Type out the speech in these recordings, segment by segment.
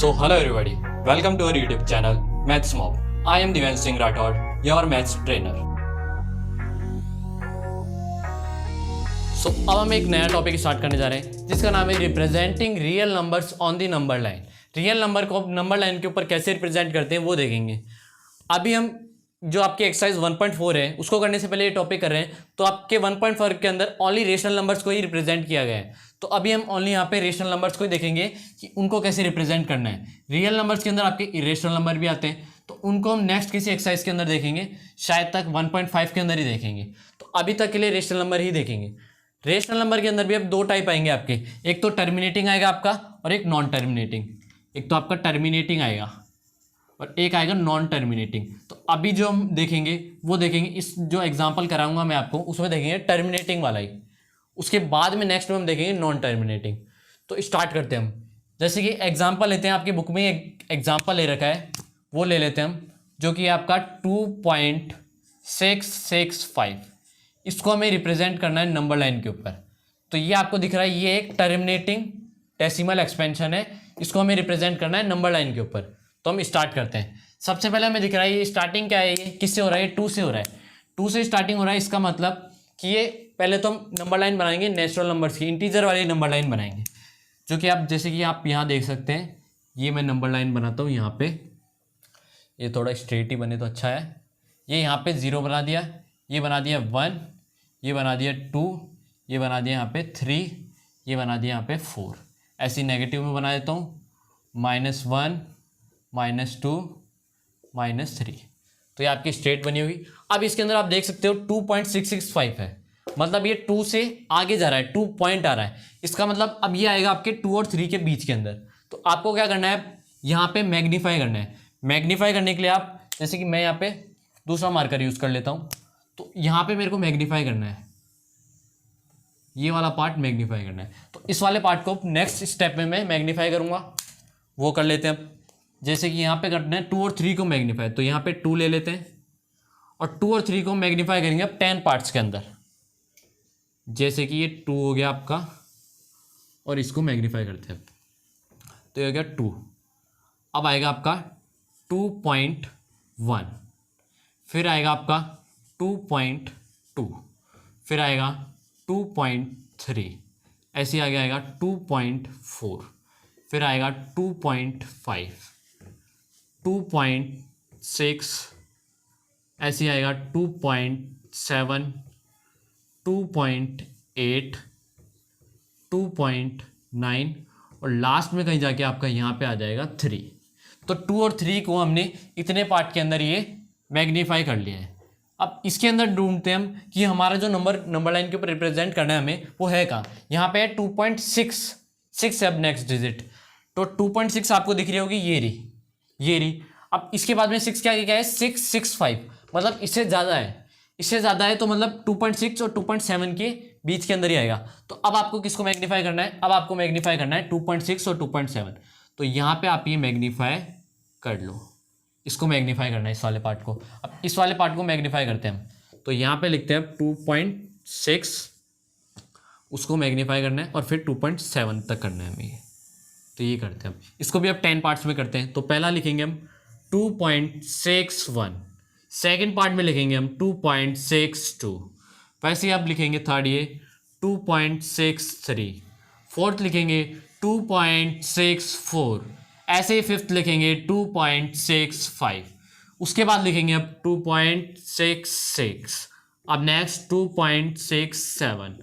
So, hello everybody, welcome to our YouTube channel Maths Mob. I am Divyansh Singh Rathod, your maths trainer. So, अब हम एक नया topic start करने जा रहे हैं जिसका नाम है representing real numbers on the number line. Real number को नंबर लाइन के ऊपर कैसे रिप्रेजेंट करते हैं वो देखेंगे। अभी हम जो आपकी एक्सरसाइज 1.4 है उसको करने से पहले ये टॉपिक कर रहे हैं, तो आपके 1.4 के अंदर ओनली रेशनल नंबर्स को ही रिप्रेजेंट किया गया है। तो अभी हम ओनली यहाँ पे रेशनल नंबर्स को ही देखेंगे कि उनको कैसे रिप्रेजेंट करना है। रियल नंबर्स के अंदर आपके इरेशनल नंबर भी आते हैं, तो उनको हम नेक्स्ट किसी एक्सरसाइज के अंदर देखेंगे, शायद तक 1.5 के अंदर ही देखेंगे। तो अभी तक के लिए रेशनल नंबर ही देखेंगे। रेशनल नंबर के अंदर भी अब दो टाइप आएंगे आपके, एक तो टर्मिनेटिंग आएगा आपका और एक नॉन टर्मिनेटिंग। एक तो आपका टर्मिनेटिंग आएगा और एक आएगा नॉन टर्मिनेटिंग। तो अभी जो हम देखेंगे वो देखेंगे, इस जो एग्जांपल कराऊंगा मैं आपको उसमें देखेंगे टर्मिनेटिंग वाला ही, उसके बाद में नेक्स्ट में हम देखेंगे नॉन टर्मिनेटिंग। तो स्टार्ट करते हैं हम। जैसे कि एग्जांपल लेते हैं, आपकी बुक में एक एग्जांपल ले रखा है वो ले लेते हैं हम, जो कि आपका 2.665। इसको हमें रिप्रेजेंट करना है नंबर लाइन के ऊपर। तो ये आपको दिख रहा है, ये एक टर्मिनेटिंग डेसिमल एक्सपेंशन है, इसको हमें रिप्रेजेंट करना है नंबर लाइन के ऊपर। तो हम स्टार्ट करते हैं। सबसे पहले हमें दिख रहा है ये स्टार्टिंग क्या है, ये किससे हो रहा है, 2 से हो रहा है। 2 से स्टार्टिंग हो रहा है, इसका मतलब कि ये पहले तो हम नंबर लाइन बनाएंगे नेचुरल नंबर्स की, इंटीजर वाली नंबर लाइन बनाएंगे, जो कि आप जैसे कि आप यहाँ देख सकते हैं। ये मैं नंबर लाइन बनाता हूँ यहाँ पे, ये थोड़ा स्ट्रेट ही बने तो अच्छा है। ये यहाँ पे 0 बना दिया, ये बना दिया 1, ये बना दिया 2, ये बना दिया यहाँ पे 3, ये बना दिया यहाँ पे 4। ऐसी नेगेटिव में बना देता हूँ, -1, -2, -3। तो ये आपकी स्ट्रेट बनी होगी। अब इसके अंदर आप देख सकते हो 2.665 है, मतलब ये 2 से आगे जा रहा है, 2 पॉइंट आ रहा है। इसका मतलब अब ये आएगा आपके 2 और 3 के बीच के अंदर। तो आपको क्या करना है, यहाँ पे मैग्नीफाई करना है। मैग्नीफाई करने के लिए आप, जैसे कि मैं यहाँ पे दूसरा मार्कर यूज़ कर लेता हूँ, तो यहाँ पे मेरे को मैग्नीफाई करना है, ये वाला पार्ट मैग्नीफाई करना है। तो इस वाले पार्ट को नेक्स्ट स्टेप में मैं मैग्नीफाई करूँगा, वो कर लेते हैं अब। जैसे कि यहाँ पे करना है 2 और 3 को मैग्नीफाई, तो यहाँ पे 2 ले लेते हैं और 2 और 3 को मैग्नीफाई करेंगे अब 10 पार्ट्स के अंदर। जैसे कि ये 2 हो गया आपका और इसको मैग्नीफाई करते हैं, तो ये हो गया 2। अब आएगा आपका 2.1, फिर आएगा आपका 2.2, फिर आएगा 2.3, ऐसे आगे आएगा 2.4, फिर आएगा 2.5, 2.6, ऐसे आएगा 2.7, 2.8, 2.9 और लास्ट में कहीं जाके आपका यहाँ पे आ जाएगा 3। तो 2 और 3 को हमने इतने पार्ट के अंदर ये मैग्नीफाई कर लिया है। अब इसके अंदर ढूंढते हैं हम कि हमारा जो नंबर लाइन के ऊपर रिप्रेजेंट करना है हमें, वो है कहाँ। यहाँ पे है 2.6 है अब नेक्स्ट डिजिट। तो 2.6 आपको दिख रही होगी, ये रही। अब इसके बाद में 6 के आगे क्या है, 665, मतलब इससे ज़्यादा है। इससे ज़्यादा है तो मतलब 2.6 और 2.7 के बीच के अंदर ही आएगा। तो अब आपको किसको मैग्नीफाई करना है, अब आपको मैग्नीफाई करना है 2.6 और 2.7। तो यहाँ पे आप ये मैग्नीफाई कर लो, इसको मैग्नीफाई करना है इस वाले पार्ट को। अब इस वाले पार्ट को मैग्नीफाई करते हैं हम, तो यहाँ पे लिखते हैं 2.6, उसको मैग्नीफाई करना है और फिर 2.7 तक करना है हमें ये। तो ये करते हैं हम, इसको भी अब 10 पार्ट्स में करते हैं। तो पहला लिखेंगे हम 2.61, सेकेंड पार्ट में लिखेंगे हम 2.62, वैसे ही आप लिखेंगे थर्ड ये 2.63, फोर्थ लिखेंगे 2.64, ऐसे ही फिफ्थ लिखेंगे 2.65, उसके बाद लिखेंगे अब 2.66, अब नेक्स्ट 2.67,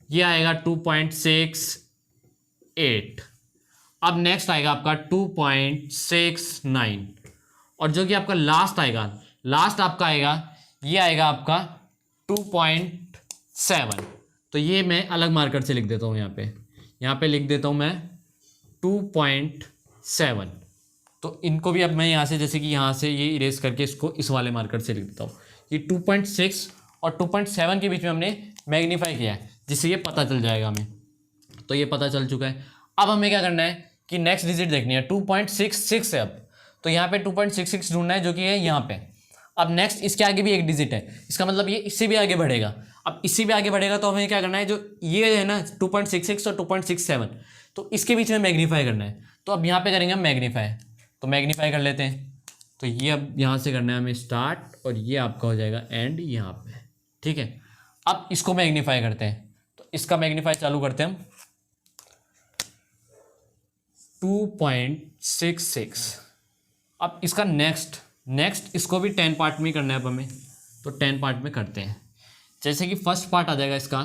ये आएगा 2.68, अब नेक्स्ट आएगा आपका 2.69 और जो कि आपका लास्ट आपका आएगा, ये आएगा आपका 2.7। तो ये मैं अलग मार्कर से लिख देता हूँ, यहाँ पे लिख देता हूँ मैं 2.7। तो इनको भी अब मैं यहाँ से, जैसे कि यहाँ से ये इरेज करके इसको इस वाले मार्कर से लिख देता हूँ। ये 2.6 और 2.7 के बीच में हमने मैग्नीफाई किया है, जिससे ये पता चल जाएगा हमें। तो ये पता चल चुका है। अब हमें क्या करना है कि नेक्स्ट डिजिट देखनी है, 2.66 है अब। तो यहाँ पे 2.66 ढूंढना है, जो कि है यहाँ पे। अब नेक्स्ट इसके आगे भी एक डिजिट है, इसका मतलब ये इससे भी आगे बढ़ेगा। अब इससे भी आगे बढ़ेगा तो हमें क्या करना है, जो ये है ना 2.66 और 2.67, तो इसके बीच में मैग्नीफाई करना है। तो अब यहाँ पे करेंगे हम मैग्नीफाई, तो मैग्नीफाई कर लेते हैं। तो ये अब यहाँ से करना है हमें स्टार्ट, और ये आपका हो जाएगा एंड यहाँ पे, ठीक है। अब इसको मैग्नीफाई करते हैं, तो इसका मैग्नीफाई चालू करते हैं हम 2.66। अब इसका नेक्स्ट इसको भी 10 पार्ट में करना है अब हमें, तो 10 पार्ट में करते हैं। जैसे कि फर्स्ट पार्ट आ जाएगा इसका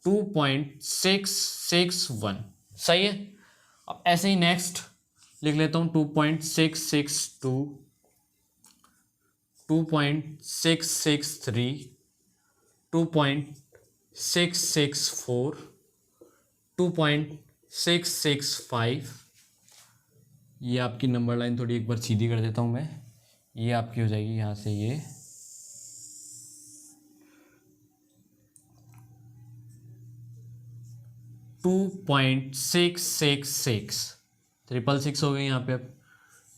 2.661, सही है। अब ऐसे ही नेक्स्ट लिख लेता हूँ 2.662, 2.663, 2.664, 2.665। ये आपकी नंबर लाइन थोड़ी एक बार सीधी कर देता हूँ मैं, ये आपकी हो जाएगी यहाँ से ये 2.666, 666 हो गई यहाँ पे। अब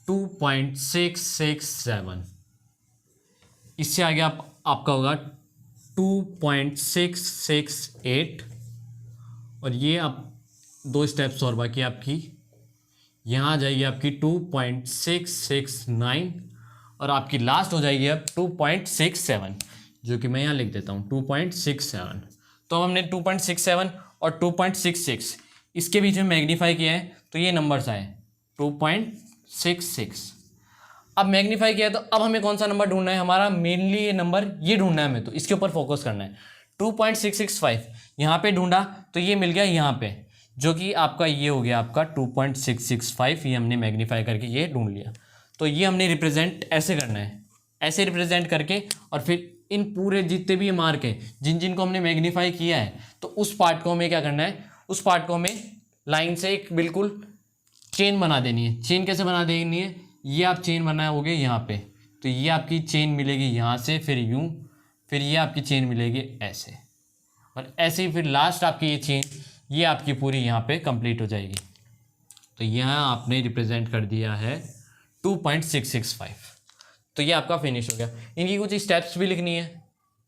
2.667, इससे आगे आपका होगा 2.668, और ये अब 2 स्टेप्स और बाकी आपकी, यहाँ आ जाएगी आपकी 2.669, और आपकी लास्ट हो जाएगी अब 2.67, जो कि मैं यहाँ लिख देता हूँ 2.67। तो अब हमने 2.67 और 2.66 इसके बीच में मैग्नीफाई किया है, तो ये नंबर्स आए 2.66। अब मैग्नीफाई किया तो अब हमें कौन सा नंबर ढूंढना है, हमारा मेनली ये नंबर ये ढूंढना है हमें, तो इसके ऊपर फोकस करना है। 2.665 यहाँ पे ढूंढा तो ये मिल गया यहाँ पे, जो कि आपका ये हो गया आपका 2.665, ये हमने मैग्नीफाई करके ये ढूंढ लिया। तो ये हमने रिप्रेजेंट ऐसे करना है, ऐसे रिप्रेजेंट करके, और फिर इन पूरे जितने भी मार्क हैं जिनको हमने मैग्नीफाई किया है, तो उस पार्ट को हमें क्या करना है, उस पार्ट को हमें लाइन से एक बिल्कुल चेन बना देनी है। चेन कैसे बना देनी है, ये आप चेन बनाओगे यहाँ पे, तो ये आपकी चेन मिलेगी यहाँ से, फिर यूँ, फिर ये आपकी चेन मिलेगी ऐसे, और ऐसे ही फिर लास्ट आपकी ये चेन, ये आपकी पूरी यहाँ पे कंप्लीट हो जाएगी। तो यहाँ आपने रिप्रेजेंट कर दिया है 2.665। तो ये आपका फिनिश हो गया। इनकी कुछ स्टेप्स भी लिखनी है,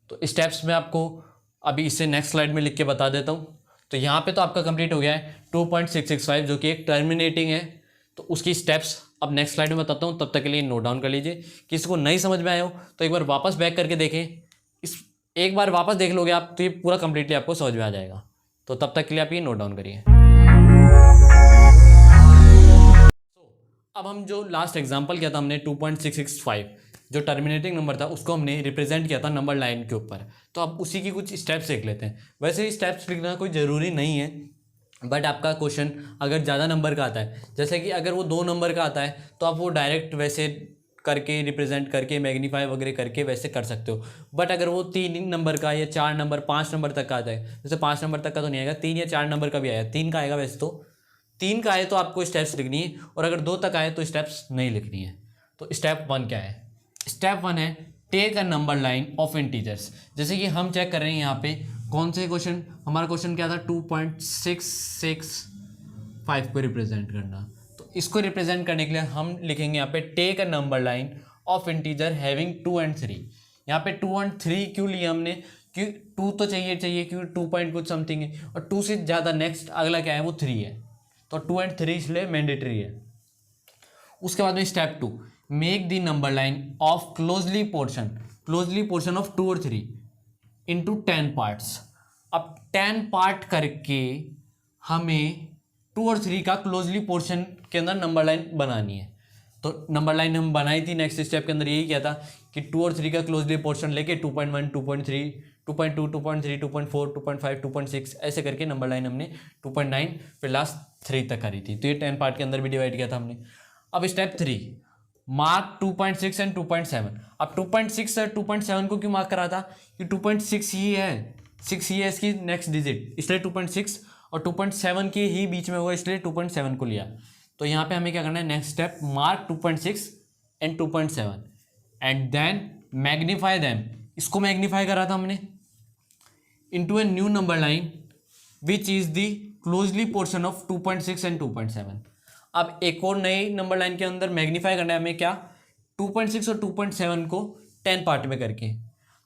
तो स्टेप्स में आपको अभी इससे नेक्स्ट स्लाइड में लिख के बता देता हूँ। तो यहाँ पे तो आपका कंप्लीट हो गया है 2.665, जो कि एक टर्मिनेटिंग है। तो उसकी स्टेप्स अब नेक्स्ट स्लाइड में बताता हूँ, तब तक के लिए नोट डाउन कर लीजिए। किसी को नहीं समझ में आया हो तो एक बार वापस बैक करके देखें, इस एक बार वापस देख लोगे आप तो ये पूरा कंप्लीटली आपको समझ में आ जाएगा। तो तब तक के लिए आप ये नोट डाउन करिए। अब हम जो लास्ट एग्जांपल किया था हमने 2.665, जो टर्मिनेटिंग नंबर था उसको हमने रिप्रेजेंट किया था नंबर लाइन के ऊपर। तो अब उसी की कुछ स्टेप्स देख लेते हैं। वैसे ही स्टेप्स लिखना कोई ज़रूरी नहीं है, बट आपका क्वेश्चन अगर ज़्यादा नंबर का आता है, जैसे कि अगर वो 2 नंबर का आता है तो आप वो डायरेक्ट वैसे करके रिप्रेजेंट करके मैग्नीफाई वगैरह करके वैसे कर सकते हो। बट अगर वो 3 नंबर का या 4 नंबर 5 नंबर तक का आता है, जैसे 5 नंबर तक का तो नहीं आएगा, 3 या 4 नंबर का भी आएगा, 3 का आएगा वैसे तो, 3 का आए तो आपको स्टेप्स लिखनी है, और अगर 2 तक आए तो स्टेप्स नहीं लिखनी है। तो स्टेप 1 क्या है, स्टेप 1 है take a number line of integers. जैसे कि हम चेक कर रहे हैं यहाँ पे कौन से क्वेश्चन, हमारा क्वेश्चन क्या था 2.665 को रिप्रेजेंट करना। तो इसको रिप्रेजेंट करने के लिए हम लिखेंगे यहाँ पे take a number line of integer having 2 and 3। यहाँ पे 2 and 3 क्यों लिया हमने, क्यों 2 तो चाहिए क्योंकि 2 पॉइंट कुछ समथिंग है, और 2 से ज़्यादा नेक्स्ट अगला क्या है वो 3 है, तो 2 and 3 इसलिए मैंडेटरी है। उसके बाद में step 2, make the number line of closely portion of 2 और 3 इंटू 10 पार्ट्स। अब 10 पार्ट करके हमें 2 और 3 का क्लोजली पोर्शन के अंदर नंबर लाइन बनानी है। तो नंबर लाइन हम बनाई थी, नेक्स्ट स्टेप के अंदर यही किया था कि 2 और 3 का क्लोजली पोर्शन लेके 2.1, 2.3, 2.2, 2.3, 2.4, 2.5, 2.6 ऐसे करके नंबर लाइन हमने 2.9 फिर लास्ट 3 तक करी थी। तो ये 10 पार्ट के अंदर भी डिवाइड किया था हमने। अब स्टेप 3, मार्क 2.6 एंड 2.7। अब 2.6 और 2.7 को क्यों मार्क करा था, कि 2.6 ही है, 6 ही है इसकी नेक्स्ट डिजिट, इसलिए 2.6, और 2.7 के ही बीच में हुआ इसलिए 2.7 को लिया। तो यहाँ पे हमें क्या करना है, next step mark 2.6 and 2.7 and then magnify them. इसको मैग्नीफाई करा था हमने into a new number line which is the closely portion of 2.6 and 2.7। अब एक और नई नंबर लाइन के अंदर मैग्नीफाई करना है हमें क्या, 2.6 और 2.7 को 10 पार्ट में करके।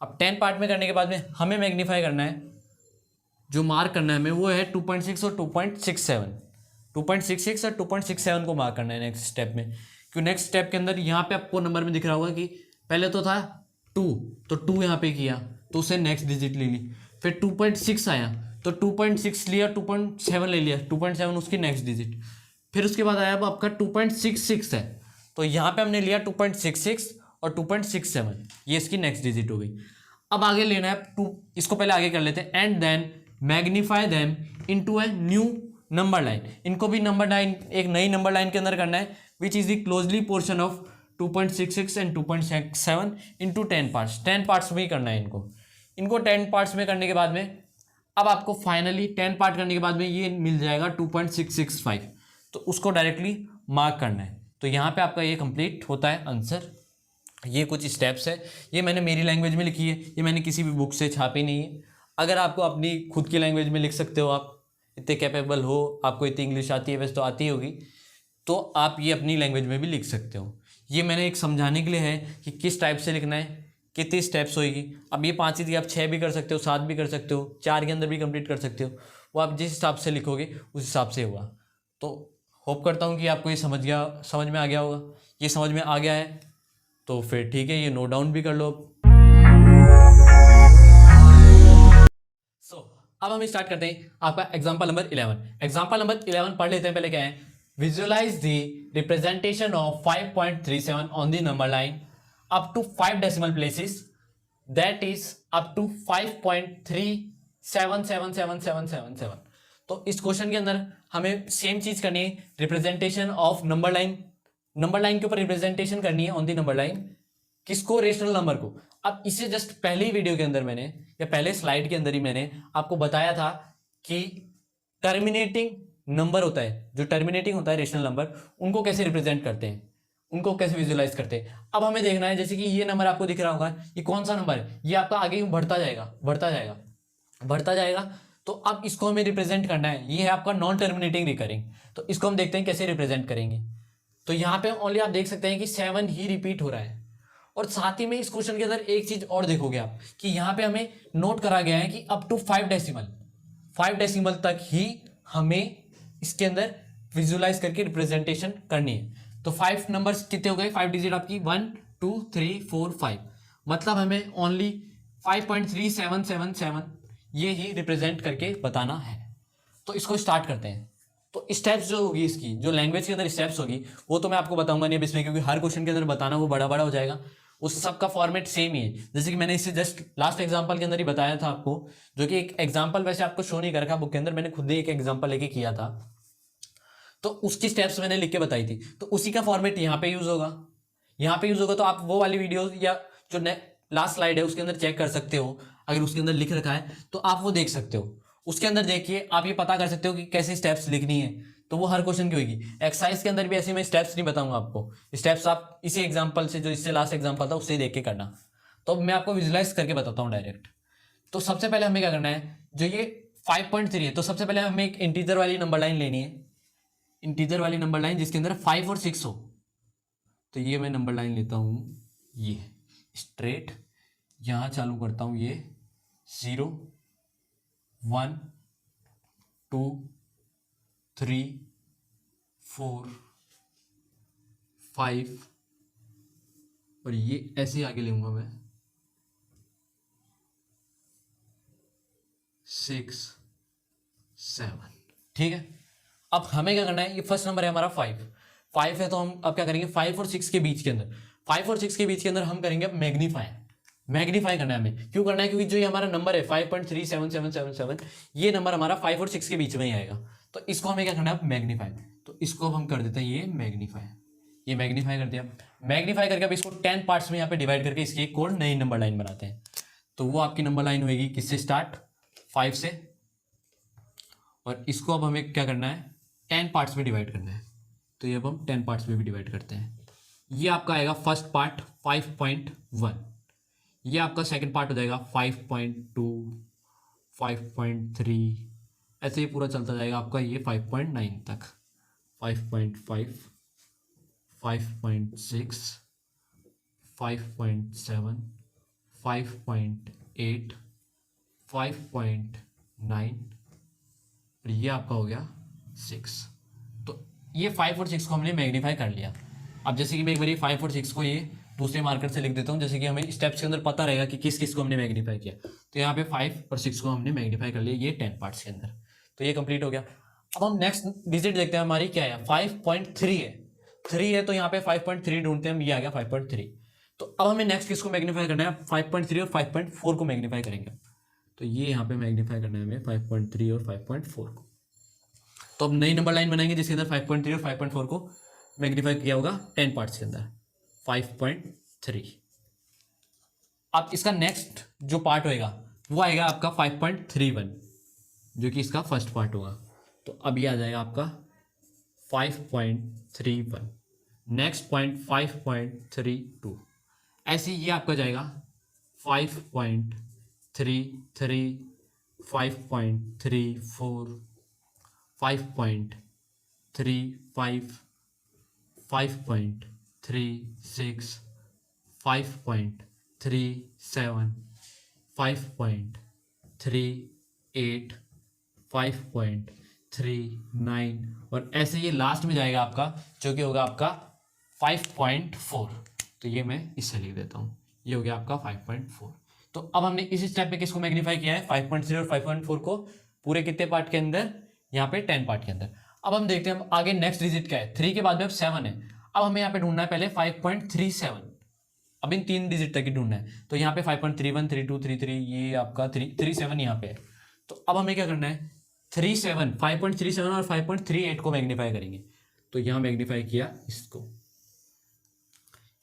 अब 10 पार्ट में करने के बाद में हमें मैग्नीफाई करना है, जो मार्क करना है हमें वो है 2.6 और 2.67। 2.66 और 2.67 को मार्क करना है नेक्स्ट स्टेप में। क्योंकि नेक्स्ट स्टेप के अंदर यहाँ पे आपको नंबर में दिख रहा होगा कि पहले तो था 2, तो 2 यहाँ पे किया तो उसे नेक्स्ट डिजिट ले ली, फिर 2.6 आया तो 2.6 लिया, 2.7 ले लिया, 2.7 उसकी नेक्स्ट डिजिट, फिर उसके बाद आया अब आपका 2.66 है, तो यहाँ पे हमने लिया 2.66 और 2.67, ये इसकी नेक्स्ट डिजिट हो गई। अब आगे लेना है टू, इसको पहले आगे कर लेते हैं, and then magnify them into a new number line, इनको भी नंबर लाइन एक नई नंबर लाइन के अंदर करना है, विच is the closely portion of 2.66 and 2.7 into 10 parts, 10 parts में ही करना है इनको 10 पार्ट्स में करने के बाद में अब आपको फाइनली 10 पार्ट करने के बाद में ये मिल जाएगा 2.665, तो उसको डायरेक्टली मार्क करना है। तो यहाँ पे आपका ये कंप्लीट होता है आंसर। ये कुछ स्टेप्स है, ये मैंने मेरी लैंग्वेज में लिखी है, ये मैंने किसी भी बुक से छापी नहीं है। अगर आपको अपनी खुद की लैंग्वेज में लिख सकते हो, आप इतने कैपेबल हो, आपको इतनी इंग्लिश आती है, वैसे तो आती होगी, तो आप ये अपनी लैंग्वेज में भी लिख सकते हो। ये मैंने एक समझाने के लिए है कि किस टाइप से लिखना है, कितनी स्टेप्स होगी। अब ये 5 ही थी, आप 6 भी कर सकते हो, 7 भी कर सकते हो, 4 के अंदर भी कंप्लीट कर सकते हो, वो आप जिस हिसाब से लिखोगे उस हिसाब से होगा। तो होप करता हूँ कि आपको ये समझ में आ गया होगा। ये समझ में आ गया है तो फिर ठीक है, ये नोट डाउन भी कर लो। अब हम स्टार्ट करते हैं आपका एग्जांपल नंबर 11। एग्जांपल नंबर 11 पढ़ लेते हैं। पहले क्या है, visualize the representation of 5.37 on the number line up to 5 decimal places, that is up to 5.37777777। तो इस क्वेश्चन के अंदर हमें सेम चीज करनी है, रिप्रेजेंटेशन ऑफ नंबर लाइन के ऊपर रिप्रेजेंटेशन करनी है ऑन दी नंबर लाइन, किसको, रेशनल नंबर को। अब इसे जस्ट पहले ही वीडियो के अंदर मैंने, या पहले स्लाइड के अंदर ही मैंने आपको बताया था कि टर्मिनेटिंग नंबर होता है, जो टर्मिनेटिंग होता है रेशनल नंबर, उनको कैसे रिप्रेजेंट करते हैं, उनको कैसे विजुअलाइज करते हैं। अब हमें देखना है, जैसे कि ये नंबर आपको दिख रहा होगा, ये कौन सा नंबर है, ये आपका आगे बढ़ता जाएगा बढ़ता जाएगा बढ़ता जाएगा। तो अब इसको हमें रिप्रेजेंट करना है, ये है आपका नॉन टर्मिनेटिंग रिकरिंग। तो इसको हम देखते हैं कैसे रिप्रेजेंट करेंगे। तो यहाँ पे ओनली आप देख सकते हैं कि 7 ही रिपीट हो रहा है, और साथ ही में इस क्वेश्चन के अंदर एक चीज और देखोगे आप कि यहाँ पे हमें नोट करा गया है कि अप टू 5 डेसिमल तक ही हमें इसके अंदर विजुअलाइज करके रिप्रेजेंटेशन करनी है। तो 5 नंबर्स कितने हो गए, 5 डिजिट आपकी 1 2 3 4 5, मतलब हमें ओनली 5.3777 ये ही रिप्रेजेंट करके बताना है। तो इसको स्टार्ट करते हैं। तो स्टेप्स जो होगी, इसकी जो लैंग्वेज के अंदर स्टेप्स होगी वो तो मैं आपको बताऊंगा नहीं अब इसमें, क्योंकि हर क्वेश्चन के अंदर बताना वो बड़ा बड़ा हो जाएगा। उस सब का फॉर्मेट सेम ही है, जैसे कि मैंने इसे जस्ट लास्ट एग्जांपल के अंदर ही बताया था आपको, जो कि एक एग्जांपल वैसे आपको शो नहीं कर रखा बुक के अंदर, मैंने खुद ही एक एग्जांपल लेके किया था, तो उसकी स्टेप्स मैंने लिख के बताई थी। तो उसी का फॉर्मेट यहाँ पे यूज होगा, यहाँ पे यूज होगा। तो आप वो वाली वीडियो या जो लास्ट स्लाइड है उसके अंदर चेक कर सकते हो, अगर उसके अंदर लिख रखा है तो आप वो देख सकते हो। उसके अंदर देखिए आप ये पता कर सकते हो कि कैसे स्टेप्स लिखनी है, तो वो हर क्वेश्चन की होगी। एक्सरसाइज के अंदर भी ऐसे मैं स्टेप्स नहीं बताऊंगा आपको, स्टेप्स आप इसी एग्जांपल से, जो इससे लास्ट एग्जांपल था उससे देख के करना। तो मैं आपको विजुलाइज करके बताता हूँ डायरेक्ट। तो सबसे पहले हमें क्या करना है, जो ये 5.3 है, तो सबसे पहले हमें एक इंटीजर वाली नंबर लाइन लेनी है, इंटीजर वाली नंबर लाइन जिसके अंदर 5 और 6 हो। तो ये मैं नंबर लाइन लेता हूँ, ये स्ट्रेट यहाँ चालू करता हूँ, ये 0 1 2 3 4 5, और ये ऐसे आगे लूंगा मैं 6 7। ठीक है, अब हमें क्या करना है, ये फर्स्ट नंबर है हमारा 5 है, तो हम अब क्या करेंगे 5 और 6 के बीच के अंदर, 5 और 6 के बीच के अंदर हम करेंगे अब मैग्नीफाई करना है हमें। क्यों करना है, क्योंकि जो ये हमारा नंबर है 5.37777, ये नंबर हमारा 5 और 6 के बीच में ही आएगा। तो इसको हमें क्या करना है, मैग्नीफाई। तो इसको अब हम कर देते हैं ये मैग्नीफाई कर दिया। मैग्नीफाई करके अब इसको 10 पार्ट्स में यहाँ पे डिवाइड करके इसकी एक और नई नंबर लाइन बनाते हैं। तो वो आपकी नंबर लाइन होगी किससे स्टार्ट, 5 से, और इसको अब हमें क्या करना है 10 पार्ट्स में डिवाइड करना है। तो ये अब हम 10 पार्ट्स में भी डिवाइड करते हैं। ये आपका आएगा फर्स्ट पार्ट 5.1, ये आपका सेकंड पार्ट हो जाएगा 5.2 5.3, ऐसे ही पूरा चलता जाएगा आपका ये 5.9 तक, 5.5 5.6 5.7 5.8 5.9, और ये आपका हो गया 6। तो ये 5 और 6 को हमने मैग्नीफाई कर लिया। अब जैसे कि मैं एक बार 5 और 6 को ये दूसरे मार्कर से लिख देता हूँ, जैसे कि हमें स्टेप्स के अंदर पता रहेगा कि किस किस को हमने मैग्नीफाई किया। तो यहाँ पे 5 और 6 को हमने मैग्नीफाई कर लिया ये 10 पार्ट्स के अंदर। तो ये कंप्लीट हो गया। अब हम नेक्स्ट डिजिट देखते हैं, हमारी क्या है 5.3 है। 3 है तो यहाँ पे 5.3 ढूंढते हैं हम, ये आ गया 5.3। तो अब हमें नेक्स्ट किसको मैग्नीफाई करना है, 5.3 और 5.4 को मैग्नीफाई करेंगे। तो ये यहाँ पे मैग्नीफाई करना है हमें 5.3 और 5.4 को। तो अब नई नंबर लाइन बनाएंगे जिसके अंदर 5.3 और 5.4 को मैग्नीफाई किया होगा 10 पार्ट्स के अंदर 5.3। अब इसका नेक्स्ट जो पार्ट होएगा वो आएगा आपका 5.31, जो कि इसका फर्स्ट पार्ट होगा। तो अब ये आ जाएगा आपका 5.31। नेक्स्ट पॉइंट 5.32, ऐसे ये आपका जाएगा 5.33, 5.34, 5.35, 5.36, 5.37, 5.38, 5.39 और ऐसे ये लास्ट में जाएगा आपका, जो कि होगा आपका 5.4। तो ये मैं इससे लिख देता हूँ, ये हो गया आपका 5.4। तो अब हमने इस स्टेप पे किसको मैग्नीफाई किया है 5.3 और 5.4 को, पूरे कितने पार्ट के अंदर, यहाँ पे 10 पार्ट के अंदर। अब हम देखते हैं हम आगे नेक्स्ट डिजिट क्या है, 3 के बाद में अब 7 है। अब हमें यहाँ पे ढूंढना है पहले 5.37, अब इन 3 डिजिट तक ही ढूंढना है। तो यहाँ पे 5.31, 32, 33, ये आपका 37 यहाँ पे है। तो अब हमें क्या करना है 5.37 और 5.38 को मैग्नीफाई करेंगे। तो यहाँ मैग्नीफाई किया इसको,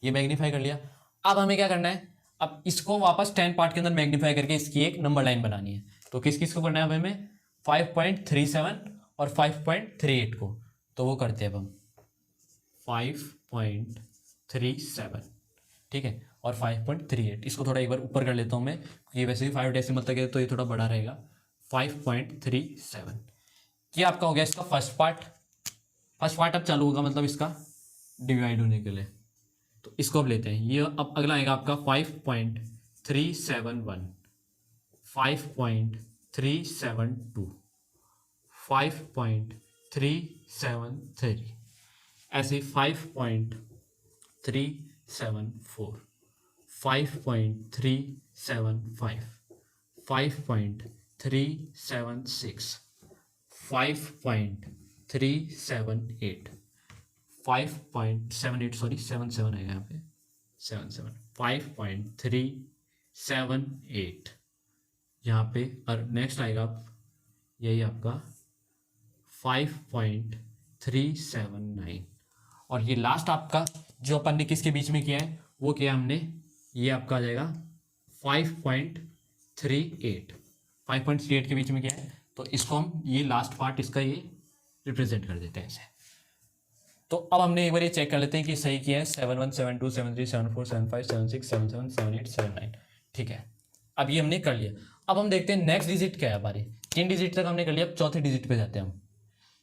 ये मैग्नीफाई कर लिया। अब हमें क्या करना है, अब इसको वापस 10 पार्ट के अंदर मैग्नीफाई करके इसकी एक नंबर लाइन बनानी है। तो किस किस को करना है अब हमें 5.37 और 5.38 को। तो वो करते हैं अब हम 5.37, ठीक है, और 5.38। इसको थोड़ा एक बार ऊपर कर लेता हूँ मैं, ये वैसे भी 5 डेसिमल तक है तो ये थोड़ा बड़ा रहेगा। 5.37 ये आपका हो गया इसका फर्स्ट पार्ट। फर्स्ट पार्ट अब चालू होगा मतलब इसका डिवाइड होने के लिए। तो इसको अब लेते हैं, ये अब अगला आएगा आपका 5.371, 5.372, 5.373, ऐसे 5.374, 5.375, 5.376, 5.378, 5.78 सॉरी 77 है यहाँ पे 77, 5.378 यहाँ पे। और नेक्स्ट आएगा यही आपका 5.379 और ये लास्ट आपका जो अपन ने किसके बीच में किया है वो किया हमने, ये आपका आ जाएगा 5.38, 5.38 के बीच में किया है। तो इसको हम ये लास्ट पार्ट इसका ये रिप्रेजेंट कर देते हैं ऐसे। तो अब हमने एक बार ये चेक कर लेते हैं कि सही किया है 71, 72, 73, 74, 75, 76, 77, 78, 79, ठीक है। अब ये हमने कर लिया। अब हम देखते हैं नेक्स्ट डिजिट क्या है हमारी, 3 डिजिट तक हमने कर लिया। अब चौथे डिजिट पे जाते हैं हम,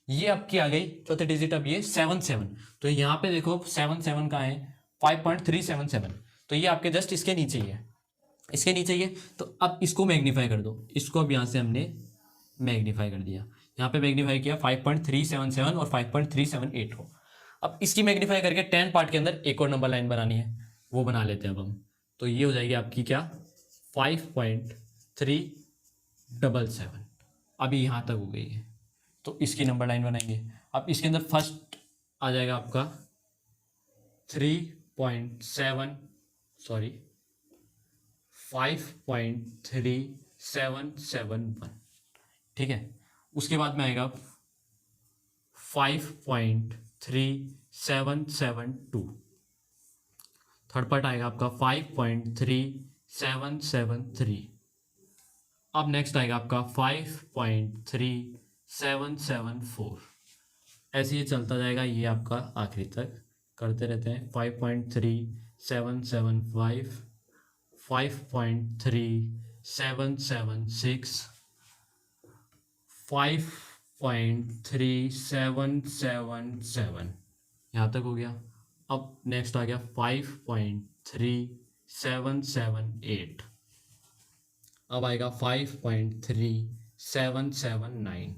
ये अब क्या आ गई चौथे डिजिट, अब ये 77। तो यहाँ पे देखो 77 कहाँ है 5.377, तो ये आपके जस्ट इसके नीचे ही है, इसके नीचे ही है। तो अब इसको मैग्नीफाई कर दो, इसको अब यहाँ से हमने मैग्नीफाई कर दिया, यहाँ पे मैग्नीफाई किया 5.377 और 5.378 को। अब इसकी मैग्नीफाई करके 10 पार्ट के अंदर एक और नंबर लाइन बनानी है, वो बना लेते हैं अब हम। तो ये हो जाएगी आपकी क्या 5.377, अभी यहाँ तक हो गई है। तो इसकी नंबर लाइन बनाएंगे। अब इसके अंदर फर्स्ट आ जाएगा आपका 5.3771, ठीक है। उसके बाद में आएगा 5.3772, थर्ड पार्ट आएगा आपका 5.3773। अब नेक्स्ट आएगा आपका 5.3774, ऐसे ही चलता जाएगा, ये आपका आखिरी तक करते रहते हैं। 5.3775, 5.3776, 5.3777, यहाँ तक हो गया। अब नेक्स्ट आ गया 5.3778, अब आएगा 5.3779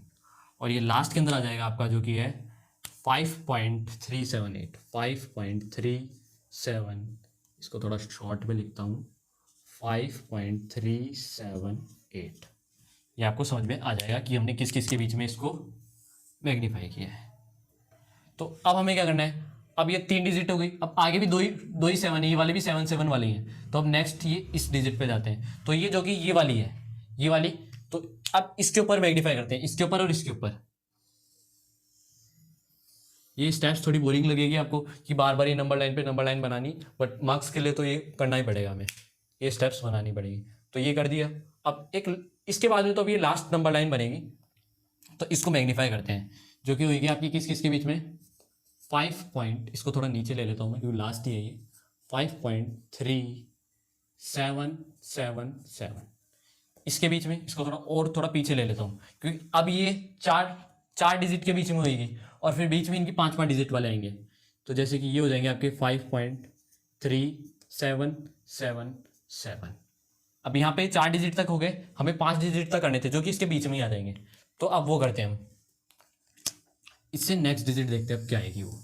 और ये लास्ट के अंदर आ जाएगा आपका जो कि है 5.378, 5.37, इसको थोड़ा शॉर्ट में लिखता हूँ, 5.378। ये आपको समझ में आ जाएगा कि हमने किस किस के बीच में इसको मैग्नीफाई किया है। तो अब हमें क्या करना है, अब ये 3 डिजिट हो गई, अब आगे भी दो ही 7 है, ये वाले भी 7 वाली हैं। तो अब नेक्स्ट ये इस डिजिट पे जाते हैं, तो ये जो कि ये वाली है, ये वाली, तो अब इसके ऊपर मैग्नीफाई करते हैं, इसके ऊपर और इसके ऊपर। ये स्टेप्स थोड़ी बोरिंग लगेगी आपको कि बार बार ये नंबर लाइन पे नंबर लाइन बनानी, बट मार्क्स के लिए तो ये करना ही पड़ेगा, हमें ये स्टेप्स बनानी पड़ेगी। तो ये कर दिया। अब एक इसके बाद में तो अब ये लास्ट नंबर लाइन बनेगी, तो इसको मैग्नीफाई करते हैं, जो कि होगी आपकी किस किस के बीच में, 5 पॉइंट, इसको थोड़ा नीचे ले लेता हूँ मैं क्योंकि लास्ट ही है ये, 5.3777, इसके बीच में, इसको थोड़ा पीछे ले लेता हूँ क्योंकि अब ये चार डिजिट के बीच में होगी और फिर बीच में इनकी 5 डिजिट वाले आएंगे। तो जैसे कि ये हो जाएंगे आपके 5.3777। अब यहाँ पे 4 डिजिट तक हो गए, हमें 5 डिजिट तक करने थे जो कि इसके बीच में ही आ जाएंगे। तो अब वो करते हैं हम, इससे नेक्स्ट डिजिट देखते हैं अब क्या आएगी वो।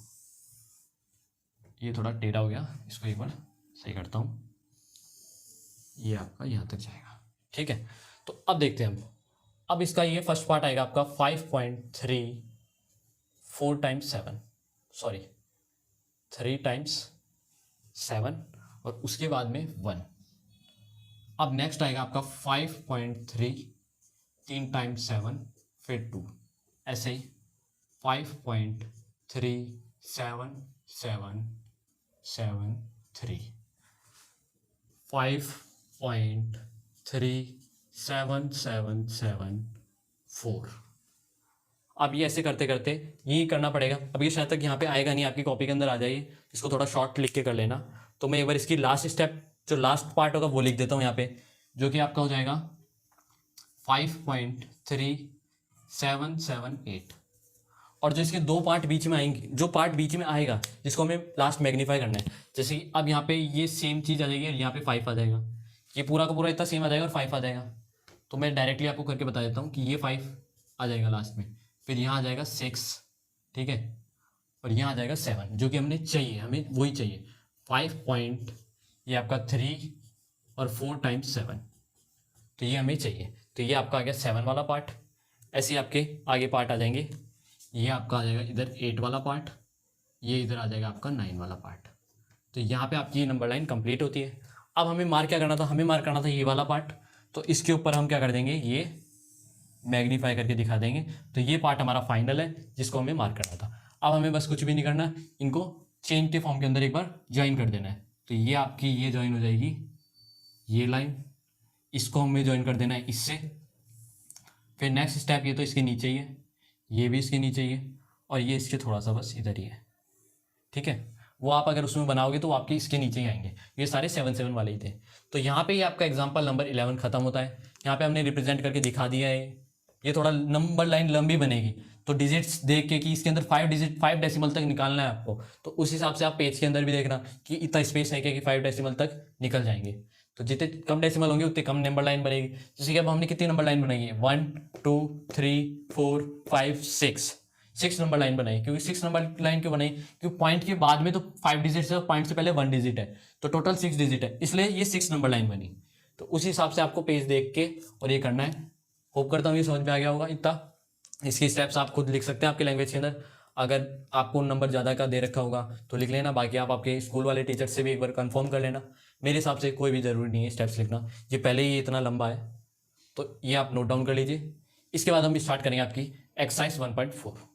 ये थोड़ा टेढ़ा हो गया, इसको एक बार सही करता हूँ, ये आपका यहाँ तक जाएगा, ठीक है। तो अब देखते हैं हम, अब इसका ये फर्स्ट पार्ट आएगा आपका 5.34 टाइम्स 7, सॉरी 3 टाइम्स 7 और उसके बाद में 1। अब नेक्स्ट आएगा आपका 5.3 3 टाइम्स 7 फिर 2, ऐसे ही 5.377773, 5.37774। अब ये ऐसे करते करते यही करना पड़ेगा। अब ये शायद तक यहाँ पे आएगा नहीं, आपकी कॉपी के अंदर आ जाइए, इसको थोड़ा शॉर्ट लिख के कर लेना। तो मैं एक बार इसकी लास्ट स्टेप, जो लास्ट पार्ट होगा वो लिख देता हूँ यहाँ पे, जो कि आपका हो जाएगा 5.3778। और जो इसके 2 पार्ट बीच में आएंगे, जो पार्ट बीच में आएगा जिसको हमें लास्ट मैग्नीफाई करना है, जैसे कि अब यहाँ पे ये सेम चीज़ आ जाएगी और यहाँ पे 5 आ जाएगा, ये पूरा का पूरा इतना सेम आ जाएगा और 5 आ जाएगा। तो मैं डायरेक्टली आपको करके बता देता हूँ कि ये 5 आ जाएगा लास्ट में, फिर यहाँ आ जाएगा 6, ठीक है, और यहाँ आ जाएगा 7, जो कि हमने चाहिए, हमें वही चाहिए 5 पॉइंट, ये आपका 3 और 4 टाइम्स 7, तो ये हमें चाहिए। तो ये आपका आ गया 7 वाला पार्ट। ऐसे आपके आगे पार्ट आ जाएंगे, ये आपका आ जाएगा इधर 8 वाला पार्ट, ये इधर आ जाएगा आपका 9 वाला पार्ट। तो यहाँ पे आपकी ये नंबर लाइन कंप्लीट होती है। अब हमें मार्क क्या करना था, हमें मार्क करना था ये वाला पार्ट, तो इसके ऊपर हम क्या कर देंगे, ये मैग्नीफाई करके दिखा देंगे। तो ये पार्ट हमारा फाइनल है जिसको हमें मार्क करना था। अब हमें बस कुछ भी नहीं करना, इनको चेन के फॉर्म के अंदर एक बार ज्वाइन कर देना है। तो ये आपकी ये ज्वाइन हो जाएगी, ये लाइन, इसको हमें ज्वाइन कर देना है इससे। फिर नेक्स्ट स्टेप, ये तो इसके नीचे ही है, ये भी इसके नीचे ही है, और ये इसके थोड़ा सा बस इधर ही है, ठीक है। वो आप अगर उसमें बनाओगे तो आपके इसके नीचे ही आएंगे। ये सारे 7 वाले ही थे। तो यहाँ पे ही आपका एग्जाम्पल नंबर 11 खत्म होता है। यहाँ पे हमने रिप्रेजेंट करके दिखा दिया है। ये थोड़ा नंबर लाइन लंबी बनेगी, तो डिजिट्स देख के कि इसके अंदर 5 डेसिमल तक निकालना है आपको, तो उस हिसाब से आप पेज के अंदर भी देखना कि इतना स्पेस है कि 5 डेसिमल तक निकल जाएंगे। तो जितने कम डेसिमल होंगे उतने कम नंबर लाइन बनेगी। जैसे कि अब हमने कितनी नंबर लाइन बनाई है, 1 2 3 4 5 6 नंबर लाइन बनाई। क्योंकि 6 नंबर लाइन क्यों बनाई, क्योंकि पॉइंट के बाद में तो 5 डिजिट है, पॉइंट से पहले 1 डिजिट है, तो टोटल 6 डिजिट है, इसलिए ये 6 नंबर लाइन बनी। तो उस हिसाब से आपको पेज देख के और ये करना है। होप करता हूँ ये समझ में आ गया होगा इतना। इसकी स्टेप्स आप खुद लिख सकते हैं आपके लैंग्वेज के अंदर। अगर आपको नंबर ज़्यादा का दे रखा होगा तो लिख लेना, बाकी आप आपके स्कूल वाले टीचर से भी एक बार कंफर्म कर लेना। मेरे हिसाब से कोई भी ज़रूरी नहीं है स्टेप्स लिखना, ये पहले ही इतना लंबा है, तो ये आप नोट डाउन कर लीजिए। इसके बाद हम स्टार्ट करेंगे आपकी एक्सरसाइज 1.4।